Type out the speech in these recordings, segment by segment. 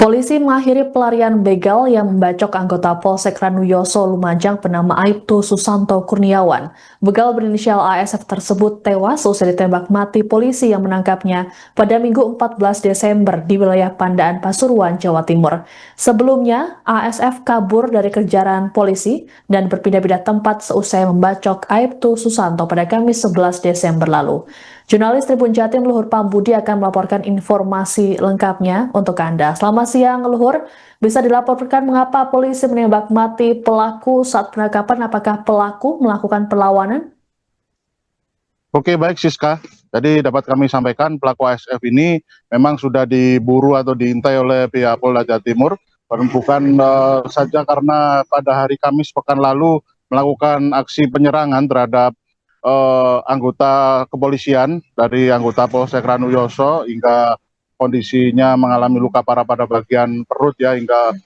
Polisi mengakhiri pelarian begal yang membacok anggota Polsek Ranuyoso Lumajang bernama Aibtu Susanto Kurniawan. Begal berinisial ASF tersebut tewas usai ditembak mati polisi yang menangkapnya pada Minggu 14 Desember di wilayah Pandaan Pasuruan, Jawa Timur. Sebelumnya, ASF kabur dari kejaran polisi dan berpindah-pindah tempat seusai membacok Aibtu Susanto pada Kamis 11 Desember lalu. Jurnalis Tribun Jatim Luhur Pambudi akan melaporkan informasi lengkapnya untuk Anda. Selamat siang, Luhur. Bisa dilaporkan mengapa polisi menembak mati pelaku saat penangkapan? Apakah pelaku melakukan perlawanan? Oke, baik Siska. Jadi dapat kami sampaikan pelaku ASF ini memang sudah diburu atau diintai oleh pihak Polda Jawa Timur. Bukan saja karena pada hari Kamis pekan lalu melakukan aksi penyerangan terhadap anggota kepolisian dari anggota Polsek Ranuyoso hingga kondisinya mengalami luka parah pada bagian perut ya, hingga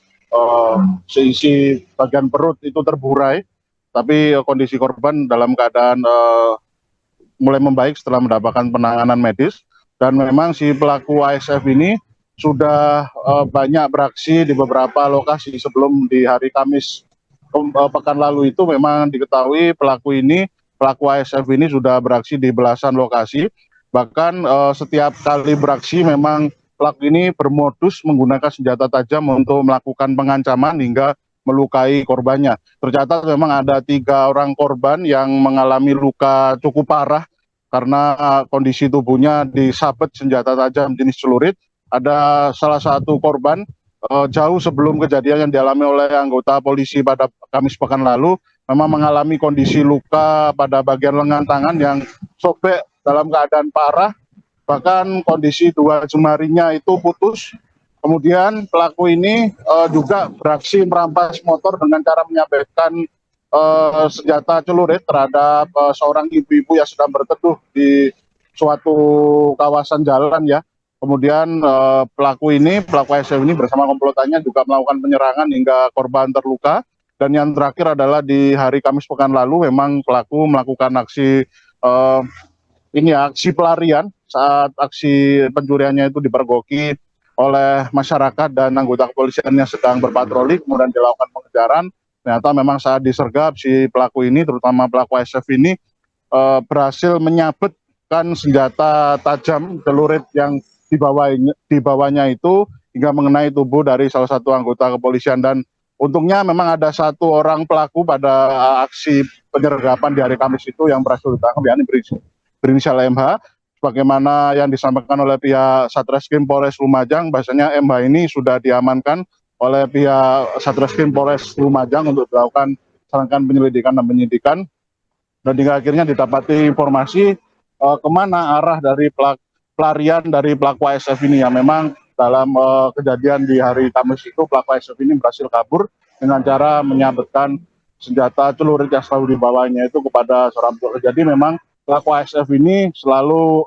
seisi bagian perut itu terburai. Tapi kondisi korban dalam keadaan mulai membaik setelah mendapatkan penanganan medis, dan memang si pelaku ASF ini sudah banyak beraksi di beberapa lokasi. Sebelum di hari Kamis pekan lalu itu memang diketahui pelaku ASF ini sudah beraksi di belasan lokasi. Bahkan setiap kali beraksi memang pelaku ini bermodus menggunakan senjata tajam untuk melakukan pengancaman hingga melukai korbannya. Tercatat memang ada 3 orang korban yang mengalami luka cukup parah karena kondisi tubuhnya disabet senjata tajam jenis celurit. Ada salah satu korban jauh sebelum kejadian yang dialami oleh anggota polisi pada Kamis pekan lalu memang mengalami kondisi luka pada bagian lengan tangan yang sobek dalam keadaan parah, bahkan kondisi 2 jemarinya itu putus. Kemudian pelaku ini juga beraksi merampas motor dengan cara menyampaikan senjata celurit terhadap seorang ibu-ibu yang sedang berteduh di suatu kawasan jalan ya. Kemudian pelaku ASF ini bersama komplotannya juga melakukan penyerangan hingga korban terluka. Dan yang terakhir adalah di hari Kamis pekan lalu memang pelaku melakukan aksi pelarian saat aksi pencuriannya itu dipergoki oleh masyarakat dan anggota kepolisian yang sedang berpatroli, kemudian dilakukan pengejaran. Ternyata memang saat disergap si pelaku ini, terutama pelaku ASF ini, berhasil menyabetkan senjata tajam celurit yang dibawanya itu hingga mengenai tubuh dari salah satu anggota kepolisian. Dan untungnya memang ada 1 orang pelaku pada aksi penyergapan di hari Kamis itu yang berhasil ditangkap, yakni berinisial MH. Sebagaimana yang disampaikan oleh pihak Satreskrim Polres Lumajang, bahasanya MH ini sudah diamankan oleh pihak Satreskrim Polres Lumajang untuk dilakukan serangkaian penyelidikan dan penyidikan. Dan hingga akhirnya didapati informasi kemana arah dari pelarian dari pelaku ASF ini. Ya, memang dalam kejadian di hari Kamis itu pelaku ASF ini berhasil kabur dengan cara menyabetkan senjata celurit yang selalu dibawanya itu kepada seorang petugas. Jadi memang pelaku ASF ini selalu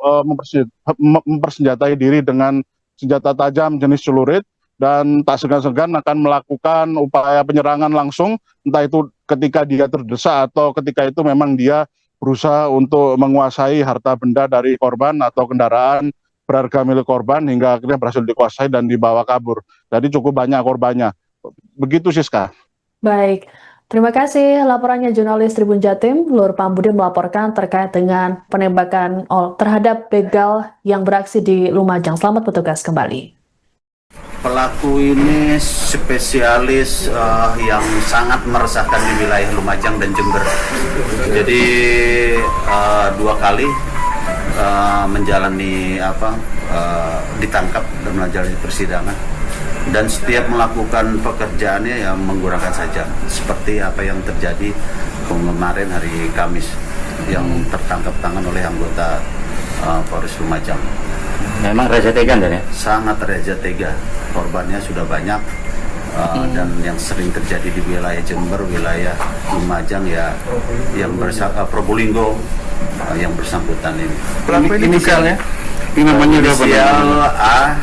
mempersenjatai diri dengan senjata tajam jenis celurit dan tak segan-segan akan melakukan upaya penyerangan langsung, entah itu ketika dia terdesak atau ketika itu memang dia berusaha untuk menguasai harta benda dari korban atau kendaraan berharga milik korban hingga akhirnya berhasil dikuasai dan dibawa kabur. Jadi cukup banyak korbannya. Begitu Siska. Baik. Terima kasih laporannya jurnalis Tribun Jatim, Luhur Pambudi melaporkan terkait dengan penembakan terhadap begal yang beraksi di Lumajang. Selamat bertugas kembali. Pelaku ini spesialis yang sangat meresahkan di wilayah Lumajang dan Jember. Jadi 2 kali menjalani ditangkap dan menjalani persidangan. Dan setiap melakukan pekerjaannya yang menggunakan saja, seperti apa yang terjadi kemarin hari Kamis yang tertangkap tangan oleh anggota Polres Lumajang. Memang reza tega ya? Sangat reza tega, korbannya sudah banyak dan yang sering terjadi di wilayah Jember, wilayah Lumajang ya, yang Probolinggo yang bersangkutan ini. Pelaku inisialnya? Inisial A.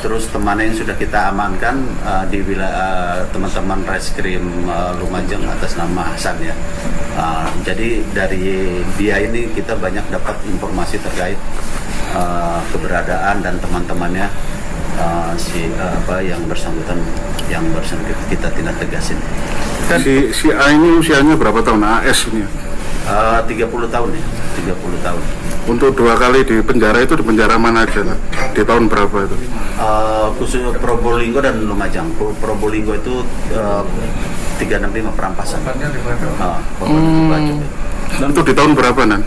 Terus temannya yang sudah kita amankan di wilayah teman-teman Reskrim Lumajang atas nama Hasan ya. Jadi dari dia ini kita banyak dapat informasi terkait keberadaan dan teman-temannya yang bersangkutan kita tindak tegasin. Si A ini usianya berapa tahun? AS ini 30 tahun ya, 30 tahun. untuk 2 kali di penjara itu di penjara mana aja? Di tahun berapa itu? Khusus Probolinggo dan Lumajang. Probolinggo itu 365 perampasan. Dan itu di tahun berapa Nan?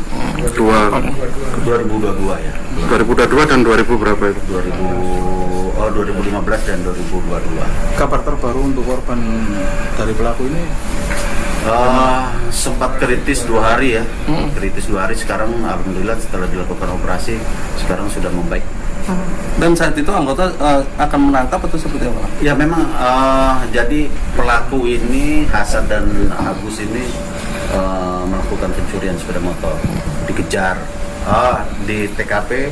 2022 ya. 2022 dan 2000 berapa itu? 2015 dan 2022. Kabar terbaru untuk korban dari pelaku ini? Sempat kritis 2 hari ya, kritis 2 hari. Sekarang alhamdulillah setelah dilakukan operasi sekarang sudah membaik. Dan saat itu anggota akan menangkap atau seperti apa? Ya memang jadi pelaku ini Hasan dan Agus ini melakukan pencurian sepeda motor, dikejar di TKP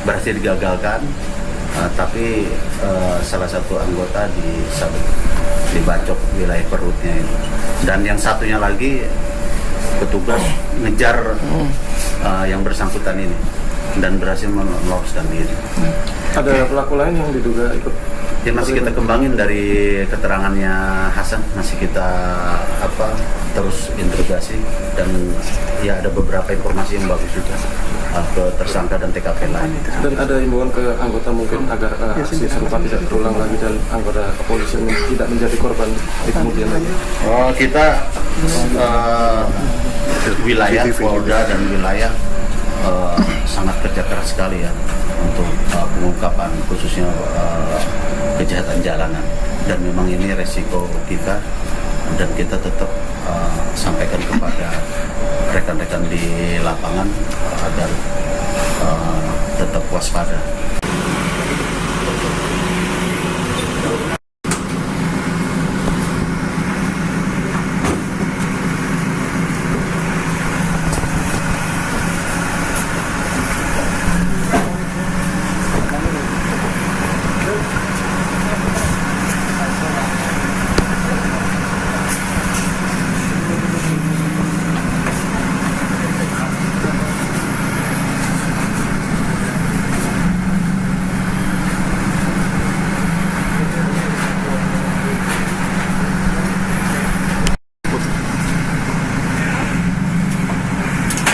berhasil digagalkan, tapi salah satu anggota dibacok wilayah perutnya ini. Dan yang satunya lagi petugas ngejar yang bersangkutan ini dan berhasil meloloskan diri. Ada pelaku lain yang diduga ikut? Ya masih kita kembangin dari keterangannya Hasan, masih kita terus interogasi, dan ya ada beberapa informasi yang bagus juga ke tersangka dan TKP lain. Dan ada himbauan ke anggota mungkin agar aksi serupa tidak terulang lagi dan anggota kepolisian tidak menjadi korban di kemudian hari. Kita wilayah Polda dan wilayah sangat kerja keras sekali ya untuk pengungkapan khususnya kejahatan jalanan, dan memang ini resiko kita, dan kita tetap sampaikan kepada rekan-rekan di lapangan agar tetap waspada.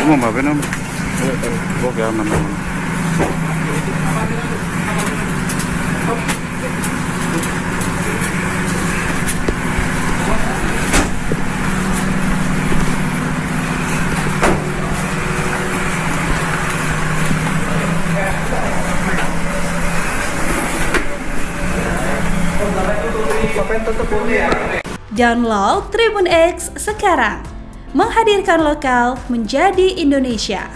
Umum apa namanya? Oke, aman. Download Tribun X sekarang, menghadirkan lokal menjadi Indonesia.